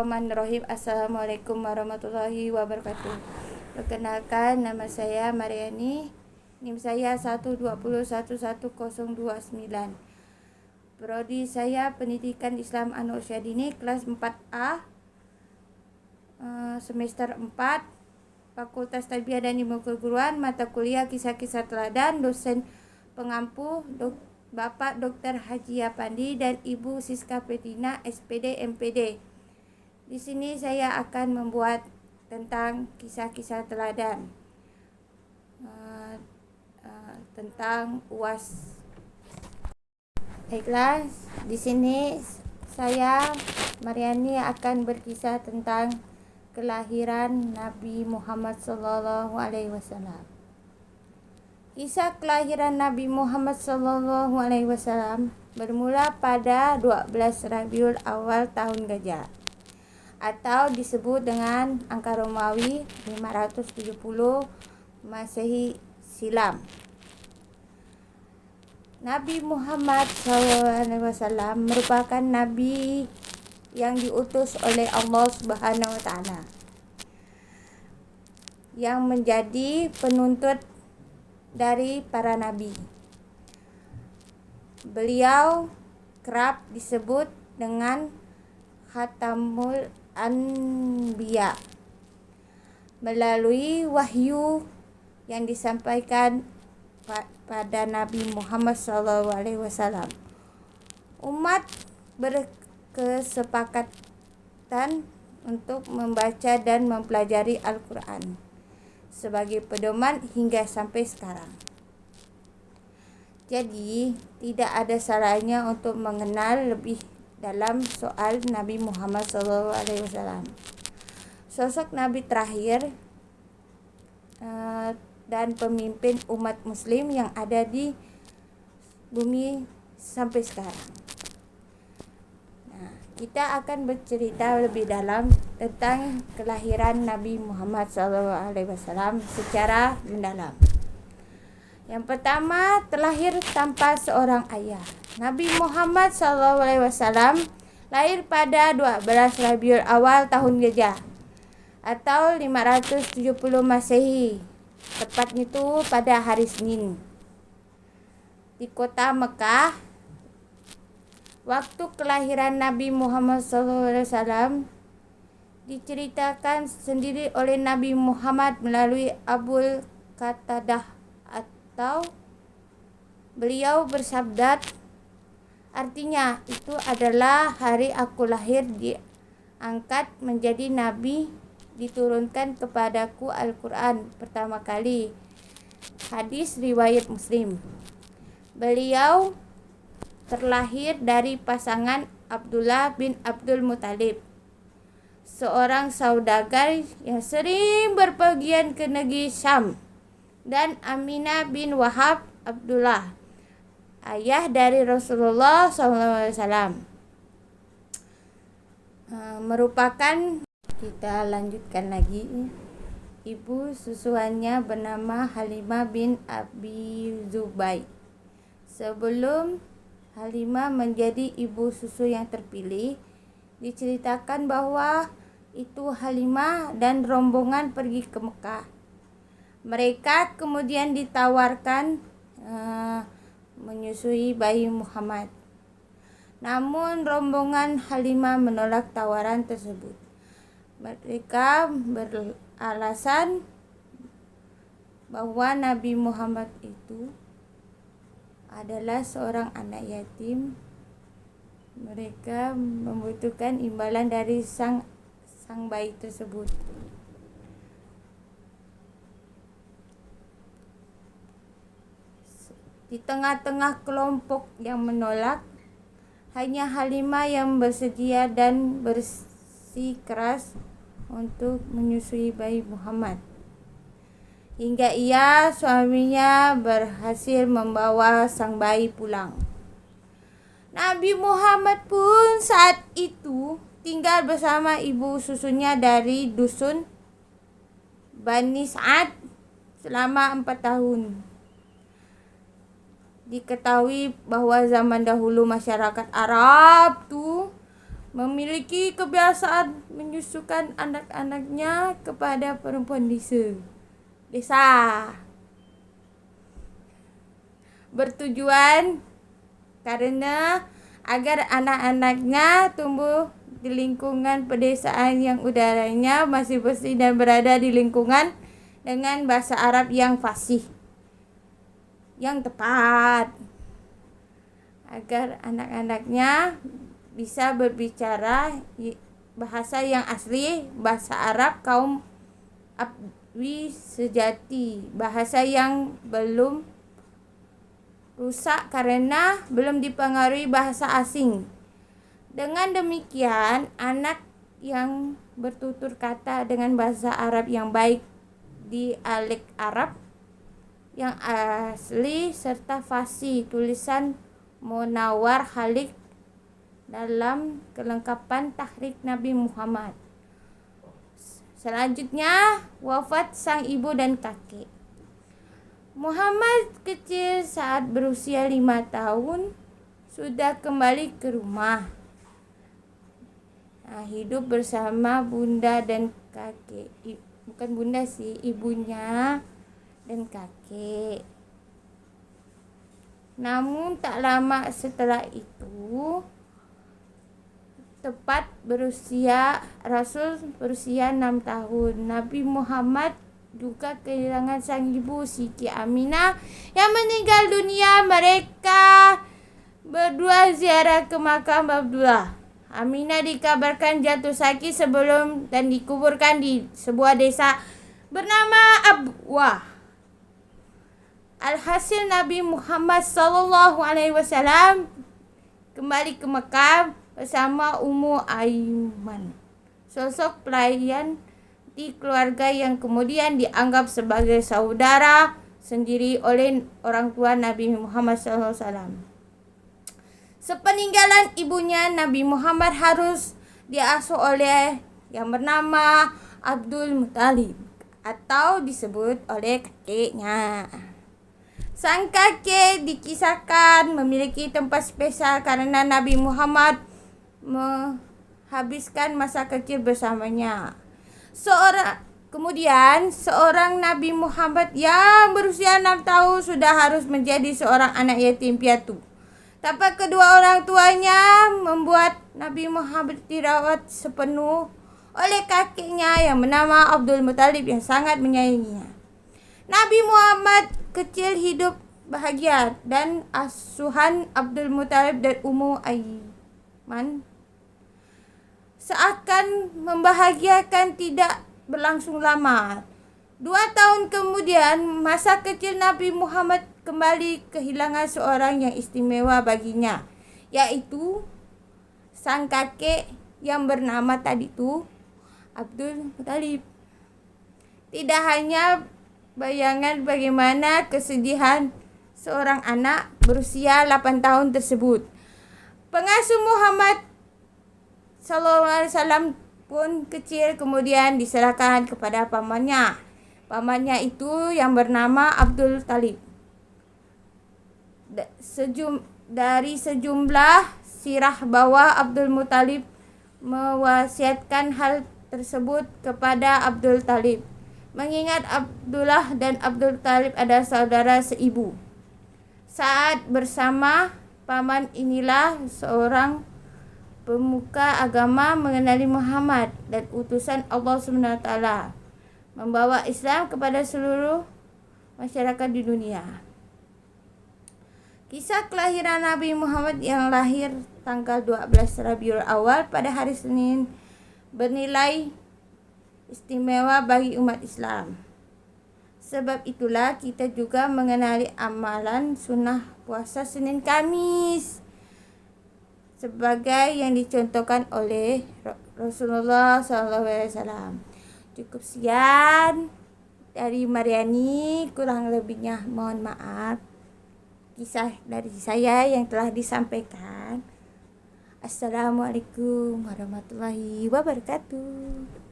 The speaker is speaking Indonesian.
Bismillahirrahmanirrahim. Assalamualaikum warahmatullahi wabarakatuh. Perkenalkan, nama saya Mariani. NIM saya 120111029. Prodi saya Pendidikan Islam Anu Usia Dini kelas 4A, semester 4, Fakultas Tarbiyah dan Ilmu Keguruan, mata kuliah Kisah-Kisah Teladan, dosen pengampu Bapak Dr. Haji Pandi dan Ibu Siska Petina, SPD MPD. Di sini saya akan membuat tentang kisah-kisah teladan, tentang UAS. Baiklah, di sini saya Mariani akan berkisah tentang kelahiran Nabi Muhammad SAW. Kisah kelahiran Nabi Muhammad SAW bermula pada 12 Rabiul Awal tahun Gajah, atau disebut dengan angka Romawi 570 Masehi silam. Nabi Muhammad SAW merupakan Nabi yang diutus oleh Allah Subhanahu wa Ta'ala, yang menjadi penuntut dari para nabi. Beliau kerap disebut dengan Khatamul Anbiya melalui wahyu yang disampaikan pada Nabi Muhammad SAW. Umat berkesepakatan untuk membaca dan mempelajari Al-Quran sebagai pedoman hingga sampai sekarang. Jadi, tidak ada salahnya untuk mengenal lebih dalam soal Nabi Muhammad SAW. Sosok Nabi terakhir dan pemimpin umat muslim yang ada di bumi sampai sekarang. Nah, kita akan bercerita lebih dalam tentang kelahiran Nabi Muhammad SAW secara mendalam. Yang pertama, terlahir tanpa seorang ayah. Nabi Muhammad SAW lahir pada 12 Rabiul Awal tahun Gajah atau 570 Masehi, tepatnya itu pada hari Senin, di kota Mekah. Waktu kelahiran Nabi Muhammad SAW diceritakan sendiri oleh Nabi Muhammad melalui Abul Qatadah, atau beliau bersabda, artinya itu adalah hari aku lahir, diangkat menjadi nabi, diturunkan kepadaku Al-Quran pertama kali. Hadis riwayat Muslim. Beliau terlahir dari pasangan Abdullah bin Abdul Muthalib, seorang saudagar yang sering berpergian ke negeri Syam, dan Aminah bin Wahab Abdullah, ayah dari Rasulullah SAW, merupakan, kita lanjutkan lagi, ibu susuannya bernama Halimah bin Abi Zubair. Sebelum Halimah menjadi ibu susu yang terpilih, diceritakan bahwa itu Halimah dan rombongan pergi ke Mekah. Mereka kemudian ditawarkan menyusui bayi Muhammad. Namun rombongan Halimah menolak tawaran tersebut. Mereka beralasan bahwa Nabi Muhammad itu adalah seorang anak yatim. Mereka membutuhkan imbalan dari sang bayi tersebut. Di tengah-tengah kelompok yang menolak, hanya Halimah yang bersedia dan bersikeras untuk menyusui bayi Muhammad, hingga suaminya berhasil membawa sang bayi pulang. Nabi Muhammad pun saat itu tinggal bersama ibu susunya dari dusun Bani Sa'ad selama 4 tahun. Diketahui bahwa zaman dahulu masyarakat Arab tuh memiliki kebiasaan menyusukan anak-anaknya kepada perempuan desa. Bertujuan karena agar anak-anaknya tumbuh di lingkungan pedesaan yang udaranya masih bersih dan berada di lingkungan dengan bahasa Arab yang fasih, yang tepat, agar anak-anaknya bisa berbicara bahasa yang asli, bahasa Arab kaum Abwi sejati, bahasa yang belum rusak karena belum dipengaruhi bahasa asing. Dengan demikian, anak yang bertutur kata dengan bahasa Arab yang baik, dialek Arab yang asli serta fasih, tulisan Munawwar Khalik dalam kelengkapan Tahrik Nabi Muhammad. Selanjutnya, wafat sang ibu dan kakek. Muhammad kecil saat berusia 5 tahun sudah kembali ke rumah. Hidup bersama bunda dan kakek. Bukan bunda sih, ibunya dan kakek. Namun tak lama setelah itu, tepat Rasul berusia 6 tahun, Nabi Muhammad juga kehilangan sang ibu Siti Aminah yang meninggal dunia. Mereka berdua ziarah ke makam Abdullah. Aminah dikabarkan jatuh sakit sebelum dan dikuburkan di sebuah desa bernama Abwah. Alhasil Nabi Muhammad SAW kembali ke Mekah bersama Ummu Aiman, sosok pelayan di keluarga yang kemudian dianggap sebagai saudara sendiri oleh orang tua Nabi Muhammad SAW. Sepeninggalan ibunya, Nabi Muhammad harus diasuh oleh yang bernama Abdul Muthalib atau disebut oleh kakeknya. Sang kakek dikisahkan memiliki tempat spesial karena Nabi Muhammad menghabiskan masa kecil bersamanya. Kemudian seorang Nabi Muhammad yang berusia 6 tahun sudah harus menjadi seorang anak yatim piatu. Tanpa kedua orang tuanya membuat Nabi Muhammad dirawat sepenuh oleh kakeknya yang bernama Abdul Muthalib yang sangat menyayanginya. Nabi Muhammad kecil hidup bahagia dan asuhan Abdul Muthalib dan Ummu Aiman seakan membahagiakan tidak berlangsung lama. 2 tahun kemudian, masa kecil Nabi Muhammad kembali kehilangan seorang yang istimewa baginya, yaitu sang kakek yang bernama tadi itu Abdul Muthalib. Tidak hanya bayangan bagaimana kesedihan seorang anak berusia 8 tahun tersebut, pengasuh Muhammad SAW pun kecil kemudian diserahkan kepada pamannya. Pamannya itu yang bernama Abdul Talib. Dari sejumlah sirah bahwa Abdul Muthalib mewasiatkan hal tersebut kepada Abdul Talib, mengingat Abdullah dan Abdul Talib adalah saudara seibu. Saat bersama paman inilah seorang pemuka agama mengenali Muhammad dan utusan Allah SWT, membawa Islam kepada seluruh masyarakat di dunia. Kisah kelahiran Nabi Muhammad yang lahir tanggal 12 Rabiul Awal pada hari Senin bernilai istimewa bagi umat Islam. Sebab itulah kita juga mengenali amalan sunnah puasa Senin Kamis sebagai yang dicontohkan oleh Rasulullah SAW. Cukup sekian dari Mariani, kurang lebihnya mohon maaf. Kisah dari saya yang telah disampaikan. Assalamualaikum warahmatullahi wabarakatuh.